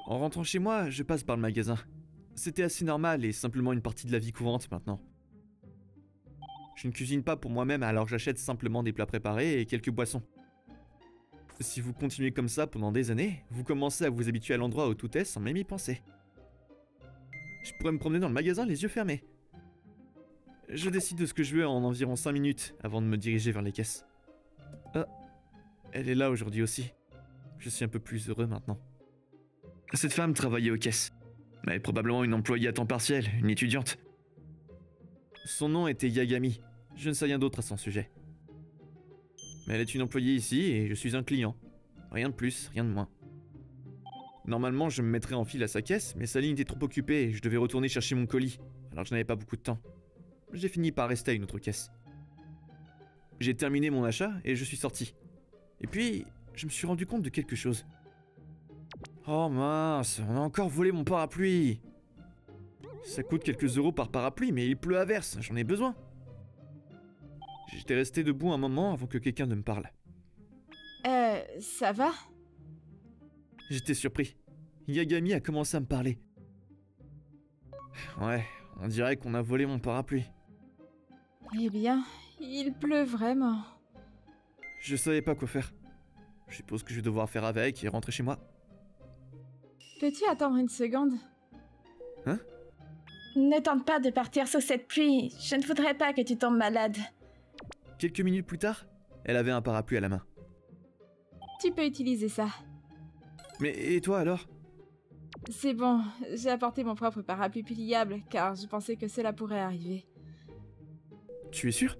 En rentrant chez moi, je passe par le magasin. C'était assez normal et simplement une partie de la vie courante maintenant. Je ne cuisine pas pour moi-même, alors j'achète simplement des plats préparés et quelques boissons. Si vous continuez comme ça pendant des années, vous commencez à vous habituer à l'endroit où tout est sans même y penser. Je pourrais me promener dans le magasin les yeux fermés. Je décide de ce que je veux en environ 5 minutes avant de me diriger vers les caisses. Ah, elle est là aujourd'hui aussi. Je suis un peu plus heureux maintenant. Cette femme travaillait aux caisses. Elle est probablement une employée à temps partiel, une étudiante. Son nom était Yagami. Je ne sais rien d'autre à son sujet. Mais elle est une employée ici et je suis un client. Rien de plus, rien de moins. Normalement, je me mettrais en file à sa caisse, mais sa ligne était trop occupée et je devais retourner chercher mon colis, alors je n'avais pas beaucoup de temps. J'ai fini par rester à une autre caisse. J'ai terminé mon achat et je suis sorti. Et puis, je me suis rendu compte de quelque chose. Oh mince, on a encore volé mon parapluie. Ça coûte quelques euros par parapluie, mais il pleut à verse, j'en ai besoin. J'étais resté debout un moment avant que quelqu'un ne me parle. Ça va? J'étais surpris. Yagami a commencé à me parler. Ouais, on dirait qu'on a volé mon parapluie. Eh bien, il pleut vraiment. Je savais pas quoi faire. Je suppose que je vais devoir faire avec et rentrer chez moi. Peux-tu attendre une seconde? Hein? Ne tente pas de partir sous cette pluie. Je ne voudrais pas que tu tombes malade. Quelques minutes plus tard, elle avait un parapluie à la main. Tu peux utiliser ça. Mais et toi alors? C'est bon, j'ai apporté mon propre parapluie pliable car je pensais que cela pourrait arriver. Tu es sûr?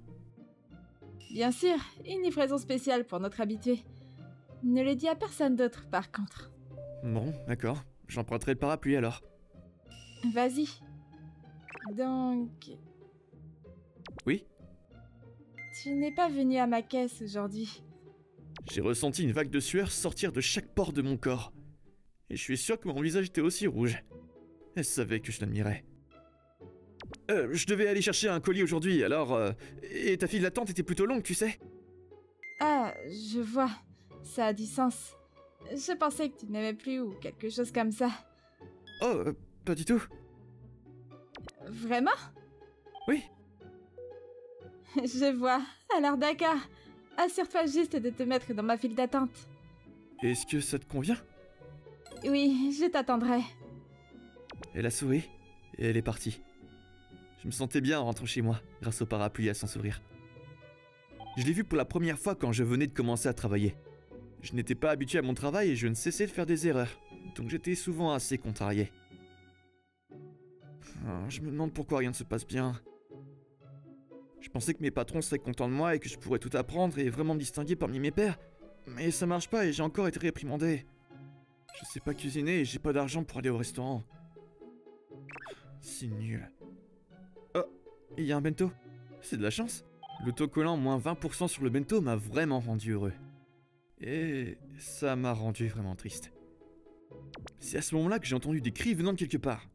Bien sûr, une livraison spéciale pour notre habitué. Ne le dis à personne d'autre par contre. Bon, d'accord. J'emprunterai le parapluie alors. Vas-y. Donc... Oui? Tu n'es pas venu à ma caisse aujourd'hui. J'ai ressenti une vague de sueur sortir de chaque pore de mon corps. Et je suis sûr que mon visage était aussi rouge. Elle savait que je l'admirais. Je devais aller chercher un colis aujourd'hui, alors... et ta file d'attente était plutôt longue, tu sais. Ah, je vois. Ça a du sens. Je pensais que tu n'aimais plus ou quelque chose comme ça. Oh, pas du tout. Vraiment? Oui. Je vois. Alors d'accord. Assure-toi juste de te mettre dans ma file d'attente. Est-ce que ça te convient? Oui, je t'attendrai. Elle a souri, et elle est partie. Je me sentais bien en rentrant chez moi, grâce au parapluie à son sourire. Je l'ai vue pour la première fois quand je venais de commencer à travailler. Je n'étais pas habitué à mon travail et je ne cessais de faire des erreurs, donc j'étais souvent assez contrarié. Je me demande pourquoi rien ne se passe bien. Je pensais que mes patrons seraient contents de moi et que je pourrais tout apprendre et vraiment me distinguer parmi mes pairs. Mais ça marche pas et j'ai encore été réprimandé. Je sais pas cuisiner et j'ai pas d'argent pour aller au restaurant. C'est nul. Oh, il y a un bento. C'est de la chance. L'autocollant moins 20% sur le bento m'a vraiment rendu heureux. Et ça m'a rendu vraiment triste. C'est à ce moment-là que j'ai entendu des cris venant de quelque part.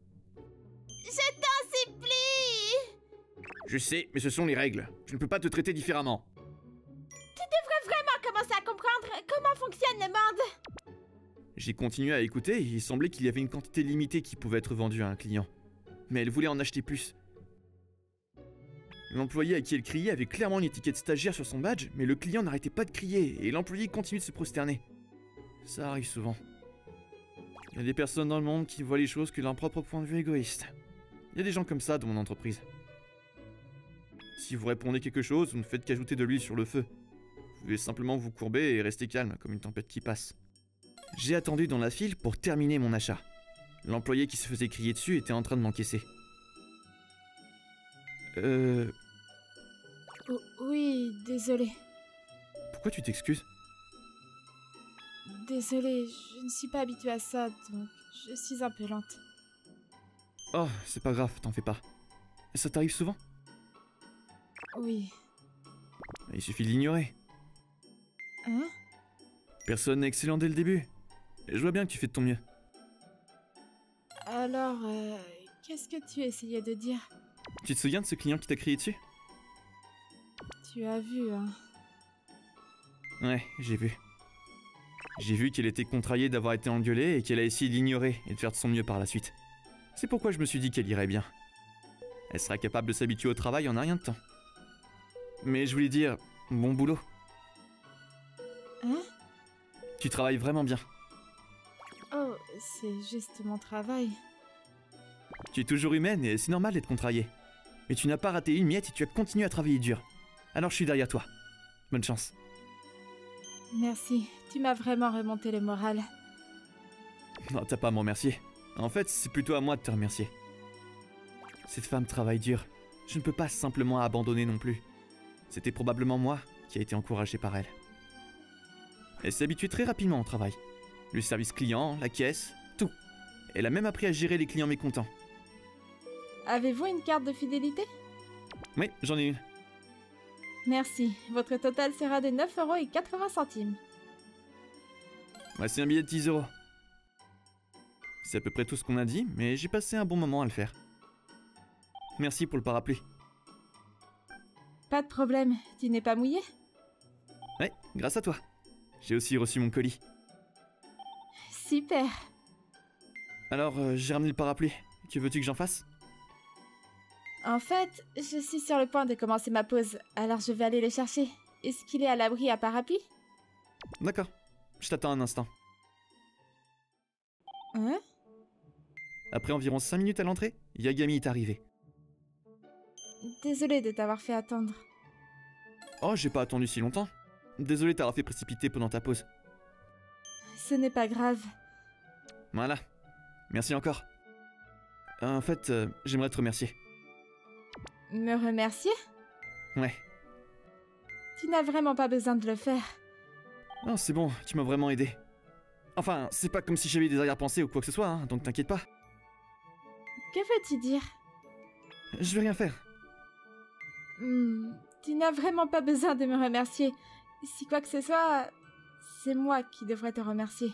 Je t'en supplie! Je sais, mais ce sont les règles. Je ne peux pas te traiter différemment. Tu devrais vraiment commencer à comprendre comment fonctionne le monde! J'ai continué à écouter et il semblait qu'il y avait une quantité limitée qui pouvait être vendue à un client. Mais elle voulait en acheter plus. L'employé à qui elle criait avait clairement une étiquette stagiaire sur son badge, mais le client n'arrêtait pas de crier et l'employé continuait de se prosterner. Ça arrive souvent. Il y a des personnes dans le monde qui voient les choses que leur propre point de vue égoïste. Il y a des gens comme ça dans mon entreprise. Si vous répondez quelque chose, vous ne faites qu'ajouter de l'huile sur le feu. Vous pouvez simplement vous courber et rester calme, comme une tempête qui passe. J'ai attendu dans la file pour terminer mon achat. L'employé qui se faisait crier dessus était en train de m'encaisser. Oui, désolé. Pourquoi tu t'excuses? Désolé, je ne suis pas habituée à ça, donc je suis un peu lente. Oh, c'est pas grave, t'en fais pas. Ça t'arrive souvent? Oui. Il suffit de l'ignorer. Hein? Personne n'est excellent dès le début. Je vois bien que tu fais de ton mieux. Alors, qu'est-ce que tu essayais de dire? Tu te souviens de ce client qui t'a crié dessus? Tu as vu, hein? Ouais, j'ai vu. J'ai vu qu'elle était contrariée d'avoir été engueulée et qu'elle a essayé de l'ignorer et de faire de son mieux par la suite. C'est pourquoi je me suis dit qu'elle irait bien. Elle sera capable de s'habituer au travail en un rien de temps. Mais je voulais dire, bon boulot. Hein? Tu travailles vraiment bien. Oh, c'est juste mon travail. Tu es toujours humaine et c'est normal d'être contrariée. Mais tu n'as pas raté une miette et tu as continué à travailler dur. Alors je suis derrière toi. Bonne chance. Merci, tu m'as vraiment remonté le moral. Non, t'as pas à me remercier. En fait, c'est plutôt à moi de te remercier. Cette femme travaille dur. Je ne peux pas simplement abandonner non plus. C'était probablement moi qui a été encouragé par elle. Elle s'est habituée très rapidement au travail. Le service client, la caisse, tout. Elle a même appris à gérer les clients mécontents. Avez-vous une carte de fidélité? Oui, j'en ai une. Merci, votre total sera de 9,80 €. Voici un billet de 10 €. C'est à peu près tout ce qu'on a dit, mais j'ai passé un bon moment à le faire. Merci pour le parapluie. Pas de problème, tu n'es pas mouillé? Ouais, grâce à toi. J'ai aussi reçu mon colis. Super. Alors, j'ai ramené le parapluie. Que veux-tu que j'en fasse? En fait, je suis sur le point de commencer ma pause, alors je vais aller le chercher. Est-ce qu'il est à l'abri à parapluie? D'accord. Je t'attends un instant. Hein? Après environ 5 minutes à l'entrée, Yagami est arrivé. Désolée de t'avoir fait attendre. Oh, j'ai pas attendu si longtemps. Désolé t'avoir fait précipiter pendant ta pause. Ce n'est pas grave. Voilà. Merci encore. En fait, j'aimerais te remercier. Me remercier? Ouais. Tu n'as vraiment pas besoin de le faire. Non, c'est bon, tu m'as vraiment aidé. Enfin, c'est pas comme si j'avais des arrière-pensées ou quoi que ce soit, hein, donc t'inquiète pas. Que veux-tu dire? Je vais rien faire. Tu n'as vraiment pas besoin de me remercier. Si quoi que ce soit, c'est moi qui devrais te remercier.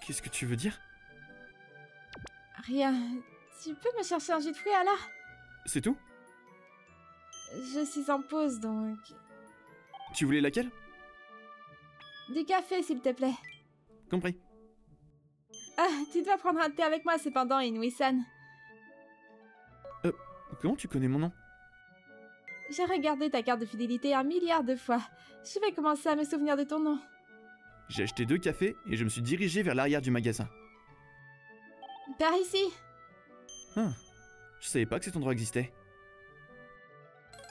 Qu'est-ce que tu veux dire? Rien. Tu peux me chercher un jus de fruits alors? C'est tout? Je suis en pause donc... Tu voulais laquelle? Du café s'il te plaît. Compris. Ah, tu dois prendre un thé avec moi cependant, Inui-san. Comment tu connais mon nom? J'ai regardé ta carte de fidélité 1 milliard de fois. Je vais commencer à me souvenir de ton nom. J'ai acheté 2 cafés et je me suis dirigé vers l'arrière du magasin. Par ici? Ah, je savais pas que cet endroit existait.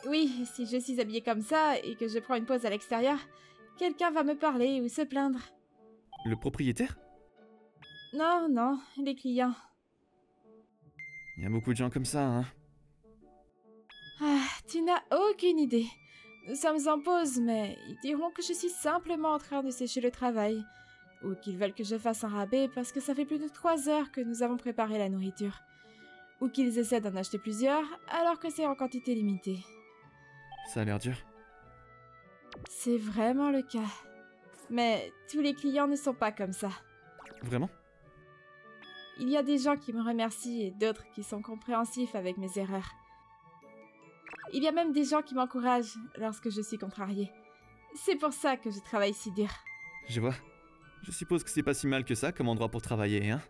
Oui, si je suis habillée comme ça et que je prends une pause à l'extérieur, quelqu'un va me parler ou se plaindre. Le propriétaire? Non, non, les clients. Il y a beaucoup de gens comme ça, hein. Ah, tu n'as aucune idée. Nous sommes en pause, mais ils diront que je suis simplement en train de sécher le travail. Ou qu'ils veulent que je fasse un rabais parce que ça fait plus de 3 heures que nous avons préparé la nourriture. Ou qu'ils essaient d'en acheter plusieurs alors que c'est en quantité limitée. Ça a l'air dur. C'est vraiment le cas. Mais tous les clients ne sont pas comme ça. Vraiment? Il y a des gens qui me remercient et d'autres qui sont compréhensifs avec mes erreurs. Il y a même des gens qui m'encouragent lorsque je suis contrariée. C'est pour ça que je travaille si dur. Je vois. Je suppose que c'est pas si mal que ça comme endroit pour travailler, hein?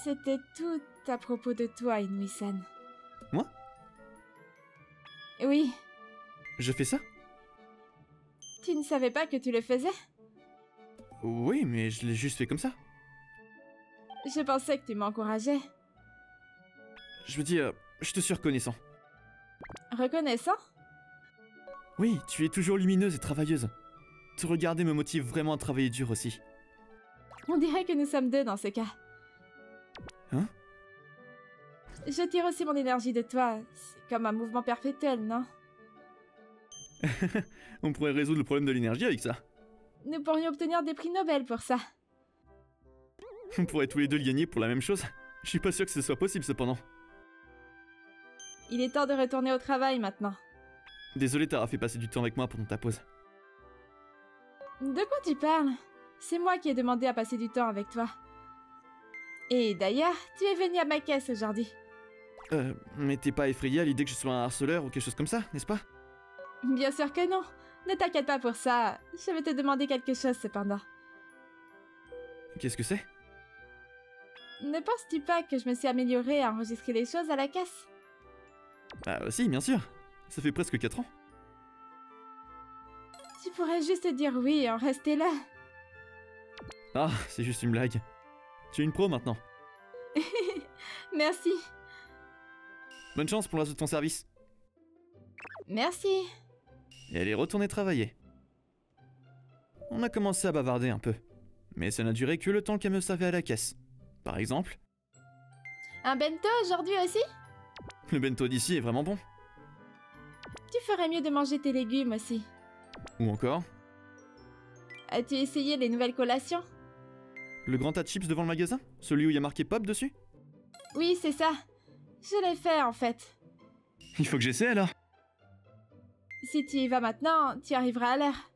C'était tout à propos de toi, Inui-san. Moi? Oui. Je fais ça? Tu ne savais pas que tu le faisais? Oui, mais je l'ai juste fait comme ça. Je pensais que tu m'encourageais. Je veux dire, je te suis reconnaissant. Reconnaissant? Oui, tu es toujours lumineuse et travailleuse. Te regarder me motive vraiment à travailler dur aussi. On dirait que nous sommes deux dans ce cas. Hein? Je tire aussi mon énergie de toi. C'est comme un mouvement perpétuel, non? On pourrait résoudre le problème de l'énergie avec ça. Nous pourrions obtenir des prix Nobel pour ça. On pourrait tous les deux le gagner pour la même chose. Je suis pas sûr que ce soit possible cependant. Il est temps de retourner au travail maintenant. Désolé t'avoir fait passer du temps avec moi pendant ta pause. De quoi tu parles? C'est moi qui ai demandé à passer du temps avec toi. Et d'ailleurs, tu es venu à ma caisse aujourd'hui. Mais t'es pas effrayé à l'idée que je sois un harceleur ou quelque chose comme ça, n'est-ce pas? Bien sûr que non. Ne t'inquiète pas pour ça. Je vais te demander quelque chose cependant. Qu'est-ce que c'est? Ne penses-tu pas que je me suis améliorée à enregistrer les choses à la caisse? Ah si, bien sûr. Ça fait presque 4 ans. Tu pourrais juste dire oui et en rester là. Ah, c'est juste une blague. Tu es une pro maintenant. Merci. Bonne chance pour le reste de ton service. Merci. Et elle est retournée travailler. On a commencé à bavarder un peu. Mais ça n'a duré que le temps qu'elle me servait à la caisse. Par exemple, Un bento aujourd'hui aussi? le bento d'ici est vraiment bon. Tu ferais mieux de manger tes légumes aussi. Ou encore, As-tu essayé les nouvelles collations? le grand tas de chips devant le magasin? Celui où il y a marqué pop dessus? Oui, c'est ça. Je l'ai fait en fait. Il faut que j'essaie alors. Si tu y vas maintenant, tu arriveras à l'heure.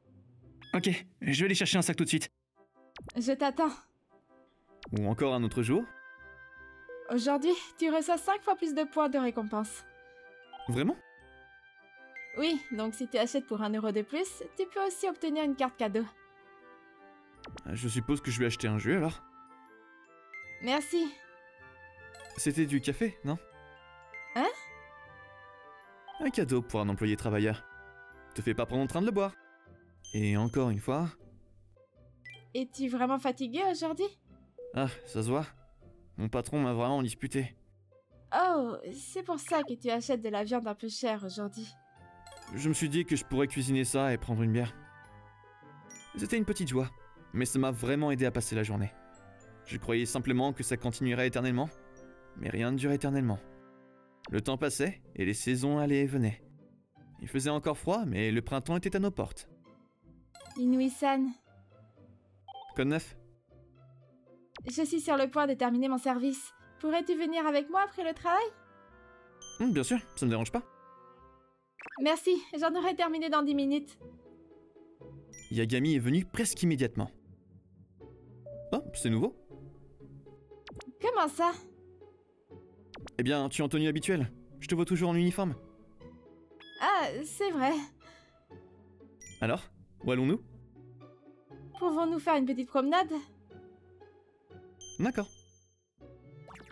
Ok, je vais aller chercher un sac tout de suite. Je t'attends. Ou encore un autre jour. Aujourd'hui, tu reçois 5 fois plus de points de récompense. Vraiment? Oui, donc si tu achètes pour 1 euro de plus, tu peux aussi obtenir une carte cadeau. Je suppose que je vais acheter un jeu alors. Merci. C'était du café, non? Hein? Un cadeau pour un employé travailleur. Te fais pas prendre en train de le boire. Et encore une fois... Es-tu vraiment fatigué aujourd'hui? Ah, ça se voit. Mon patron m'a vraiment disputé. Oh, c'est pour ça que tu achètes de la viande un peu chère aujourd'hui. Je me suis dit que je pourrais cuisiner ça et prendre une bière. C'était une petite joie, mais ça m'a vraiment aidé à passer la journée. Je croyais simplement que ça continuerait éternellement, mais rien ne dure éternellement. Le temps passait et les saisons allaient et venaient. Il faisait encore froid, mais le printemps était à nos portes. Inui-san, Code 9? je suis sur le point de terminer mon service. Pourrais-tu venir avec moi après le travail? Bien sûr, ça me dérange pas. Merci, j'en aurai terminé dans 10 minutes. Yagami est venu presque immédiatement. Oh, c'est nouveau? Comment ça? Eh bien, tu es en tenue habituelle. Je te vois toujours en uniforme. Ah, c'est vrai. Alors, où allons-nous? Pouvons-nous faire une petite promenade? D'accord.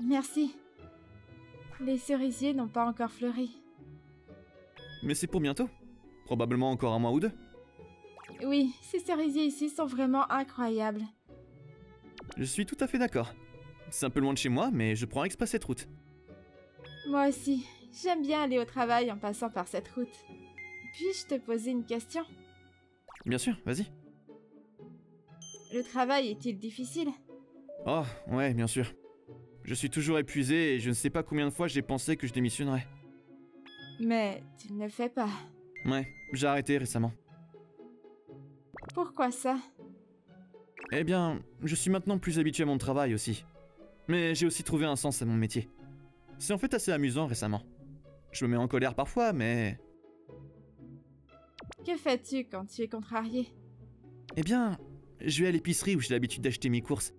Merci. Les cerisiers n'ont pas encore fleuri. Mais c'est pour bientôt. Probablement encore un mois ou deux. Oui, ces cerisiers ici sont vraiment incroyables. Je suis tout à fait d'accord. C'est un peu loin de chez moi, mais je prends exprès cette route. Moi aussi, j'aime bien aller au travail en passant par cette route. Puis-je te poser une question? Bien sûr, vas-y. Le travail est-il difficile? Oh, ouais, bien sûr. Je suis toujours épuisé et je ne sais pas combien de fois j'ai pensé que je démissionnerais. Mais tu ne le fais pas. Ouais, j'ai arrêté récemment. Pourquoi ça? Eh bien, je suis maintenant plus habitué à mon travail aussi. Mais j'ai aussi trouvé un sens à mon métier. C'est en fait assez amusant récemment. Je me mets en colère parfois, mais... Que fais-tu quand tu es contrarié? Eh bien, je vais à l'épicerie où j'ai l'habitude d'acheter mes courses.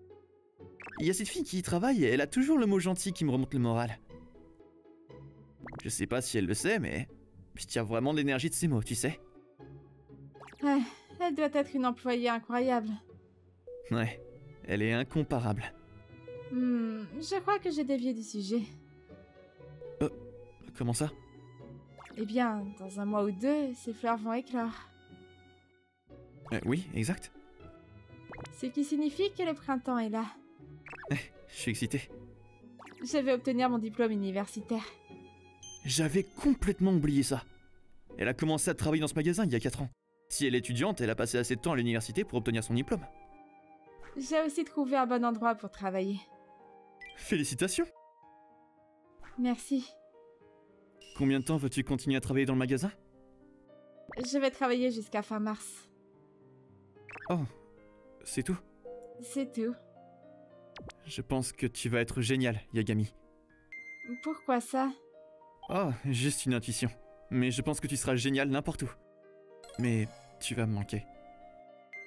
Il y a cette fille qui y travaille et elle a toujours le mot gentil qui me remonte le moral. Je sais pas si elle le sait, mais... je tire vraiment de l'énergie de ces mots, tu sais. Ah, elle doit être une employée incroyable. Ouais, elle est incomparable. Je crois que j'ai dévié du sujet. Comment ça? Eh bien, dans 1 mois ou 2, ces fleurs vont éclore. Oui, exact. Ce qui signifie que le printemps est là. Je suis excité. Je vais obtenir mon diplôme universitaire. J'avais complètement oublié ça. Elle a commencé à travailler dans ce magasin il y a 4 ans. Si elle est étudiante, elle a passé assez de temps à l'université pour obtenir son diplôme. J'ai aussi trouvé un bon endroit pour travailler. Félicitations! Merci. Combien de temps veux-tu continuer à travailler dans le magasin? Je vais travailler jusqu'à fin mars. Oh, c'est tout? C'est tout. Je pense que tu vas être génial, Yagami. Pourquoi ça? Oh, juste une intuition. Mais je pense que tu seras génial n'importe où. Mais tu vas me manquer.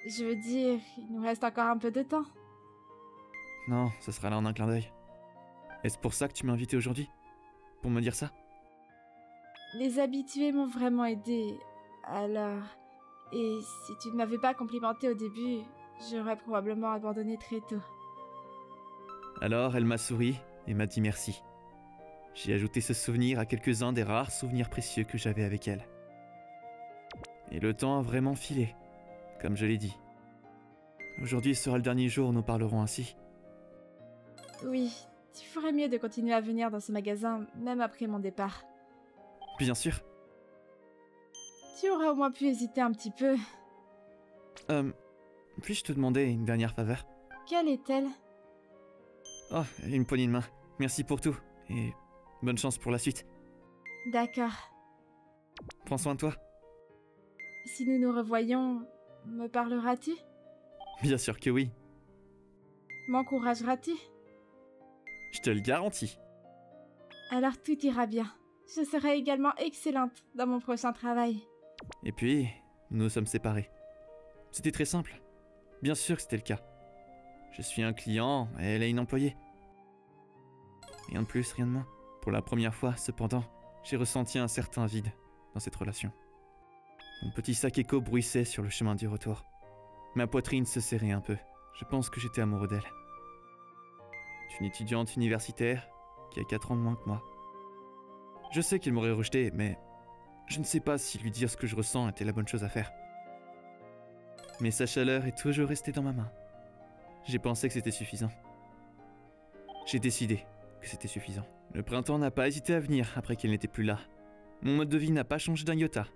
Je veux dire, il nous reste encore un peu de temps. Non, ça sera là en un clin d'œil. Est-ce pour ça que tu m'as invité aujourd'hui? Pour me dire ça? Les habitués m'ont vraiment aidé Alors... Et si tu ne m'avais pas complimenté au début, j'aurais probablement abandonné très tôt. Alors elle m'a souri et m'a dit merci. J'ai ajouté ce souvenir à quelques-uns des rares souvenirs précieux que j'avais avec elle. Et le temps a vraiment filé, comme je l'ai dit. Aujourd'hui sera le dernier jour où nous parlerons ainsi. Oui, tu ferais mieux de continuer à venir dans ce magasin, même après mon départ. Bien sûr. Tu aurais au moins pu hésiter un petit peu. Puis-je te demander une dernière faveur? Quelle est-elle? Oh, une poignée de main. Merci pour tout, et bonne chance pour la suite. D'accord. Prends soin de toi. Si nous nous revoyons, me parleras-tu? Bien sûr que oui. M'encourageras-tu? Je te le garantis. Alors tout ira bien. Je serai également excellente dans mon prochain travail. Et puis, nous nous sommes séparés. C'était très simple. Bien sûr que c'était le cas. Je suis un client et elle est une employée. Rien de plus, rien de moins. Pour la première fois, cependant, j'ai ressenti un certain vide dans cette relation. Mon petit sac écho bruissait sur le chemin du retour. Ma poitrine se serrait un peu. Je pense que j'étais amoureux d'elle. C'est une étudiante universitaire qui a 4 ans de moins que moi. Je sais qu'il m'aurait rejeté, mais je ne sais pas si lui dire ce que je ressens était la bonne chose à faire. Mais sa chaleur est toujours restée dans ma main. J'ai pensé que c'était suffisant. J'ai décidé que c'était suffisant. Le printemps n'a pas hésité à venir après qu'elle n'était plus là. Mon mode de vie n'a pas changé d'un iota.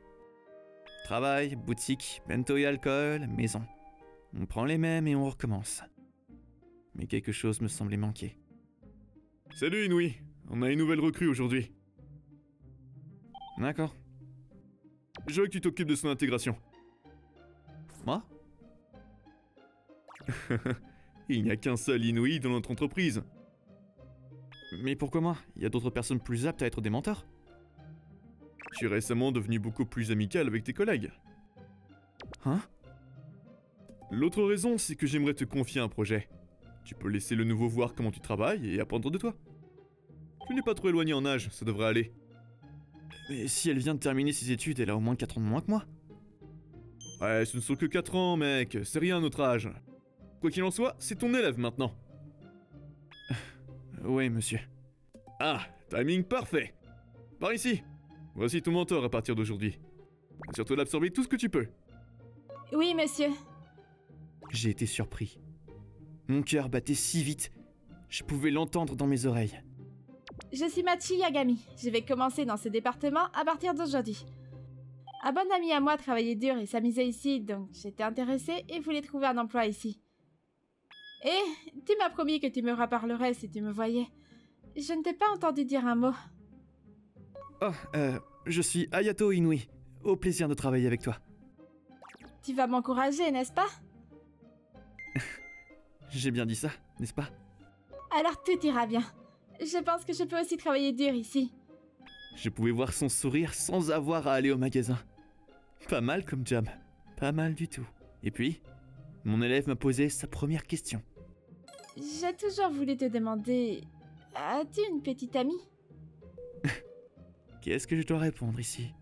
Travail, boutique, bento et alcool, maison. On prend les mêmes et on recommence. Mais quelque chose me semblait manquer. Salut Inouï, on a une nouvelle recrue aujourd'hui. D'accord. Je veux que tu t'occupes de son intégration. Moi? Il n'y a qu'un seul Inouï dans notre entreprise. Mais pourquoi moi? Il y a d'autres personnes plus aptes à être des mentors. Tu es récemment devenu beaucoup plus amical avec tes collègues. Hein? L'autre raison, c'est que j'aimerais te confier un projet. Tu peux laisser le nouveau voir comment tu travailles et apprendre de toi. Tu n'es pas trop éloigné en âge, ça devrait aller. Mais si elle vient de terminer ses études, elle a au moins 4 ans de moins que moi. Ouais, ce ne sont que 4 ans, mec, c'est rien à notre âge. Quoi qu'il en soit, c'est ton élève maintenant. Oui, monsieur. Ah, timing parfait. Par ici. Voici ton mentor à partir d'aujourd'hui. Assure-toi d'absorber tout ce que tu peux. Oui, monsieur. J'ai été surpris. Mon cœur battait si vite, je pouvais l'entendre dans mes oreilles. Je suis Machi Yagami. Je vais commencer dans ce département à partir d'aujourd'hui. Un bon ami à moi travaillait dur et s'amusait ici, donc j'étais intéressée et voulais trouver un emploi ici. Et tu m'as promis que tu me reparlerais si tu me voyais. Je ne t'ai pas entendu dire un mot. Oh, je suis Hayato Inouï. Au plaisir de travailler avec toi. Tu vas m'encourager, n'est-ce pas? J'ai bien dit ça, n'est-ce pas? Alors tout ira bien. Je pense que je peux aussi travailler dur ici. Je pouvais voir son sourire sans avoir à aller au magasin. Pas mal comme job. Pas mal du tout. Et puis, mon élève m'a posé sa première question. J'ai toujours voulu te demander... As-tu une petite amie? Qu'est-ce que je dois répondre ici?